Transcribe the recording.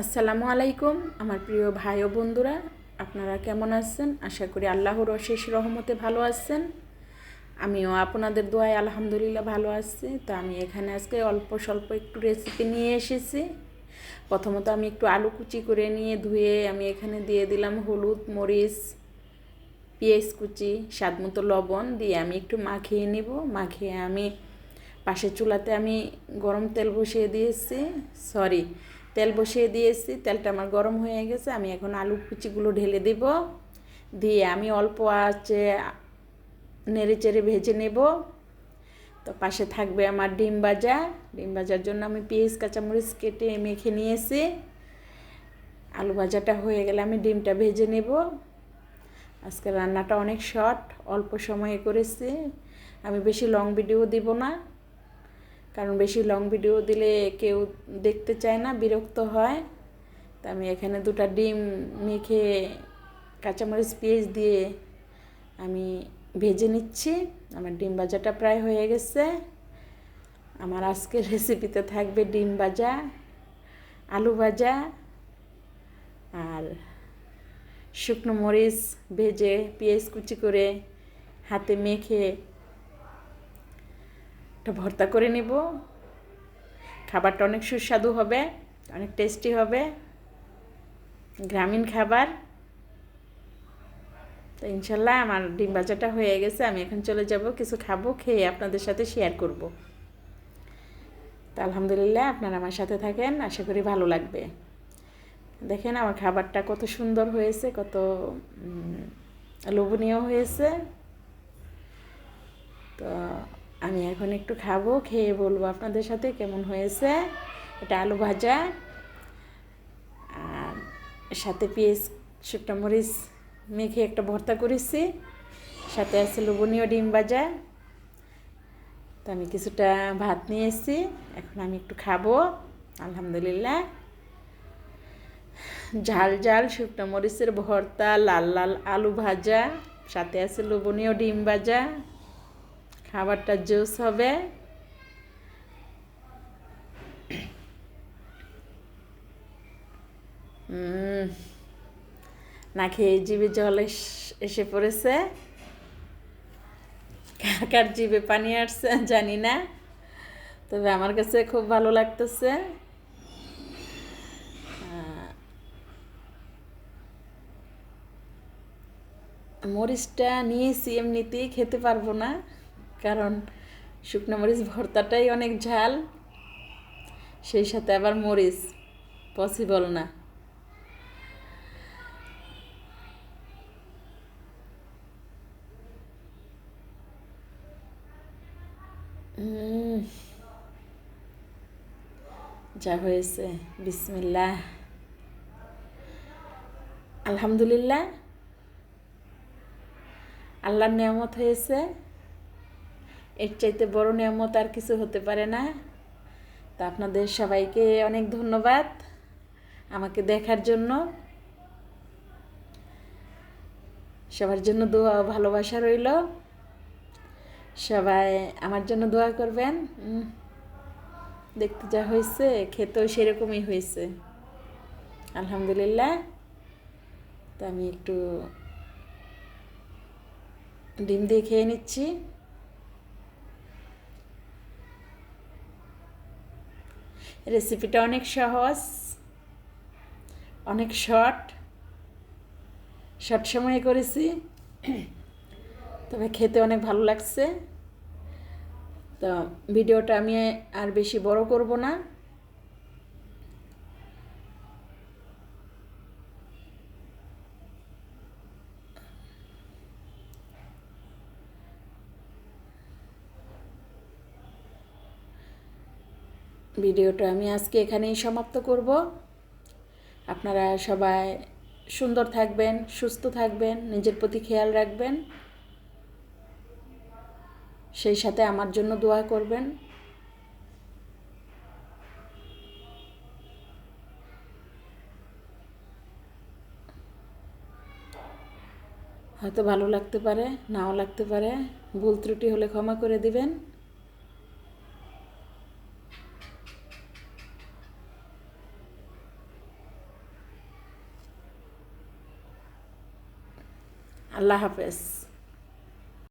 আসসালামু আলাইকুম আমার প্রিয় ভাই ও বন্ধুরা, আপনারা কেমন আছেন? আশা করি আল্লাহর অশেষ রহমতে ভালো আছেন। আমিও আপনাদের দোয়ায় আলহামদুলিল্লাহ ভালো আছি। তো আমি এখানে আজকে অল্প স্বল্প একটু রেসিপি নিয়ে এসেছি। প্রথমত আমি একটু আলু কুচি করে নিয়ে ধুয়ে আমি এখানে দিয়ে দিলাম হলুদ, মরিচ, পেঁয়াজ কুচি, স্বাদ মতো লবণ দিয়ে আমি একটু মাখিয়ে নিব। মাখিয়ে আমি পাশের চুলাতে আমি গরম তেল বসিয়ে দিয়েছি, তেল বসিয়ে দিয়েছি। তেলটা আমার গরম হয়ে গেছে। আমি এখন আলু কুচিগুলো ঢেলে দেব, দিয়ে আমি অল্প আঁচে নেড়ে চেড়ে ভেজে নেব। তো পাশে থাকবে আমার ডিম ভাজা। ডিম ভাজার জন্য আমি পেঁয়াজ কাঁচামরিচ কেটে মেখে নিয়েছি। আলু ভাজাটা হয়ে গেলে আমি ডিমটা ভেজে নেব। আজকে রান্নাটা অনেক শর্ট, অল্প সময়ে করেছি। আমি বেশি লং ভিডিও দিব না, কারণ বেশি লং ভিডিও দিলে কেউ দেখতে চায় না, বিরক্ত হয়। তা আমি এখানে দুটো ডিম মেখে কাঁচামরিচ পেঁয়াজ দিয়ে আমি ভেজে নিচ্ছি। আমার ডিম ভাজাটা প্রায় হয়ে গেছে। আমার আজকের রেসিপিতে থাকবে ডিম ভাজা, আলু ভাজা আর শুকনো মরিচ ভেজে পেঁয়াজ কুচি করে হাতে মেখে একটা ভর্তা করে নেব। খাবারটা অনেক সুস্বাদু হবে, অনেক টেস্টি হবে, গ্রামীণ খাবার। তো ইনশাল্লাহ আমার ডিম ভাজাটা হয়ে গেছে। আমি এখন চলে যাব, কিছু খাবো, খেয়ে আপনাদের সাথে শেয়ার করব। তো আলহামদুলিল্লাহ, আপনারা আমার সাথে থাকেন, আশা করি ভালো লাগবে। দেখেন আমার খাবারটা কত সুন্দর হয়েছে, কত লোভনীয় হয়েছে। তো আমি এখন একটু খাবো, খেয়ে বলবো আপনাদের সাথে কেমন হয়েছে। এটা আলু ভাজা আর সাথে পেঁয়াজ শুকনো মরিচ মেখে একটা ভর্তা করেছি, সাথে আছে লোভনীয় ডিম ভাজা। তো আমি কিছুটা ভাত নিয়ে এসেছি, এখন আমি একটু খাবো। আলহামদুলিল্লাহ, ঝাল ঝাল শুকনো মরিচের ভর্তা, লাল লাল আলু ভাজা, সাথে আছে লোভনীয় ডিম ভাজা। খাবারটা জোস হবে। না খেয়ে জিভে জল এসে পড়েছে। কার কার জিভে পানি আসছে জানি না, তবে আমার কাছে খুব ভালো লাগতেছে। মরিচটা নিয়েছি, এমনিতেই খেতে পারবো না, কারণ শুকনো মরিচ ভর্তাটাই অনেক ঝাল, সেই সাথে আবার মরিচ পসিবল না। যা হয়েছে, বিসমিল্লাহ, আলহামদুলিল্লাহ, আল্লাহর নিয়ামত হয়েছে। এর চাইতে বড় নিয়ামত আর কিছু হতে পারে না। তা আপনাদের সবাইকে অনেক ধন্যবাদ আমাকে দেখার জন্য। সবার জন্য দোয়া ও ভালোবাসা রইল। সবাই আমার জন্য দোয়া করবেন। দেখতে যা হয়েছে, খেতেও সেরকমই হয়েছে, আলহামদুলিল্লাহ। তো আমি একটু ডিম দিয়ে খেয়ে নিচ্ছি। রেসিপিটা অনেক সহজ, অনেক শর্ট সময়ে করেছি, তবে খেতে অনেক ভালো লাগছে। তো ভিডিওটা আমি আর বেশি বড় করব না। ভিডিওটা আমি আজকে এখানেই সমাপ্ত করব। আপনারা সবাই সুন্দর থাকবেন, সুস্থ থাকবেন, নিজের প্রতি খেয়াল রাখবেন, সেই সাথে আমার জন্য দোয়া করবেন। হয়তো ভালো লাগতে পারে, নাও লাগতে পারে, ভুল ত্রুটি হলে ক্ষমা করে দিবেন। আল্লাহ হাফেজ।